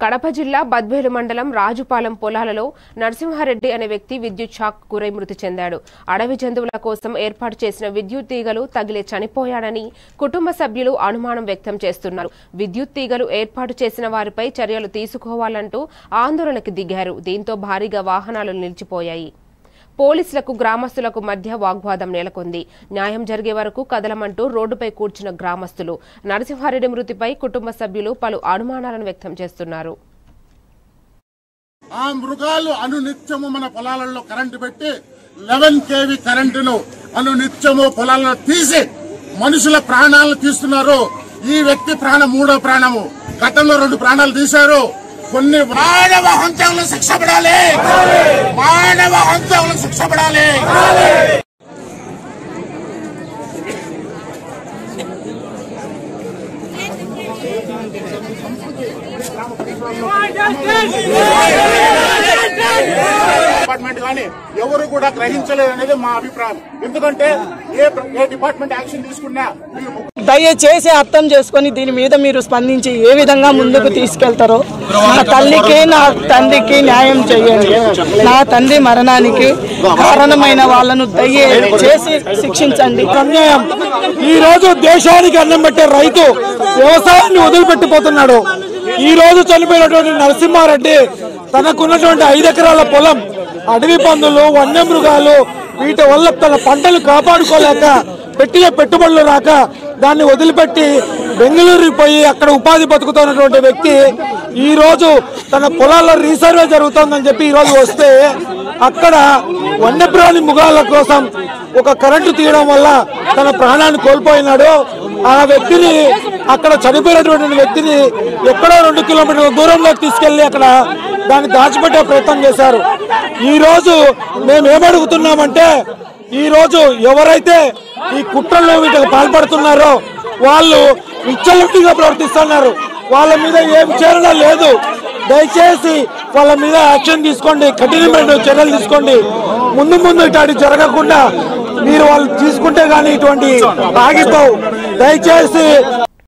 కడప జిల్లా బద్వేలు మండలం రాజుపాలెం పొలాలలో నరసింహారెడ్డి అనే వ్యక్తి విద్యుత్ షాక్ గురై మృతి చెందాడు. అడవి జంతువుల కోసం ఏర్పాటు చేసిన విద్యుత్ తీగలు తగిలే చనిపోయాడని కుటుంబ సభ్యులు అనుమానం వ్యక్తం చేస్తున్నారు. విద్యుత్ తీగలు ఏర్పాటు చేసిన వారిపై చర్యలు తీసుకోవాలంటూ ఆందోళనకు దిగారు. దీంతో భారీగా వాహనాలు నిలిచిపోయాయి. పోలీసులకు గ్రామస్తులకు మధ్య వాగ్వాదం నెలకొంది. న్యాయం జరిగే వరకు కదలమంటూ రోడ్డుపై కూర్చున్న గ్రామస్తులు నరసింహారెడ్డి మృతిపై కుటుంబ సభ్యులు పలు అనుమానాలను వ్యక్తం చేస్తున్నారు. ఆ మృగాలు అనునిత్యము మన పొలాలలో కరెంటు పెట్టి 11 kV కరెంటును అనునిత్యము పొలాలలో తీసి మనుషుల ప్రాణాలను తీస్తున్నారు. ఈ వ్యక్తి ప్రాణం మూడో ప్రాణము. గతంలో 2 ప్రాణాలు తీశారు. కొన్ని మానవ హత్యలకు శిక్ష పడాలి. మానవ హత్యలకు శిక్ష పడాలి. డిపార్ట్మెంట్ కానీ ఎవరు కూడా గ్రహించలేదనేది మా అభిప్రాయం. ఎందుకంటే ఏ డిపార్ట్మెంట్ యాక్షన్ తీసుకున్నా దయచేసి అర్థం చేసుకుని దీని మీద మీరు స్పందించి ఏ విధంగా ముందుకు తీసుకెళ్తారో నా తల్లికి నా తండ్రికి న్యాయం చేయండి. నా తండ్రి మరణానికి కారణమైన వాళ్ళను దయచేసి శిక్షించండి. అన్యాయం. ఈ రోజు దేశానికి అన్నం పెట్టే రైతు వ్యవసాయాన్ని వదిలిపెట్టిపోతున్నాడు. ఈ రోజు చనిపోయినటువంటి నరసింహారెడ్డి తనకున్నటువంటి 5 ఎకరాల పొలం అడవి పందులు వన్యమృగాలు వీటి వల్ల తన పంటలు కాపాడుకోలేక పెట్టిన పెట్టుబడులు రాక దాన్ని వదిలిపెట్టి బెంగళూరు పోయి అక్కడ ఉపాధి బతుకుతున్నటువంటి వ్యక్తి ఈ రోజు తన పొలాల్లో రీసర్వే జరుగుతుందని చెప్పి ఈ రోజు వస్తే అక్కడ వన్యప్రాణి మృగాల కోసం ఒక కరెంటు తీయడం వల్ల తన ప్రాణాన్ని కోల్పోయినాడు. ఆ వ్యక్తిని అక్కడ చనిపోయినటువంటి వ్యక్తిని ఎక్కడో 2 కిలోమీటర్ల దూరంలోకి తీసుకెళ్లి అక్కడ దాన్ని దాచిపెట్టే ప్రయత్నం చేశారు. ఈ రోజు మేమేమడుగుతున్నామంటే ఈ రోజు ఎవరైతే ఈ కుట్రల్లో వీటికి పాల్పడుతున్నారో వాళ్ళు విచ్చలవిడిగా ప్రవర్తిస్తున్నారు. వాళ్ళ మీద ఏం విచారణ లేదు. దయచేసి వాళ్ళ మీద యాక్షన్ తీసుకోండి, కఠినమైన చర్యలు తీసుకోండి. ముందు ఇట్లాంటి జరగకుండా మీరు వాళ్ళు తీసుకుంటే గానీ ఇటువంటి ఆగిపోవు. దయచేసి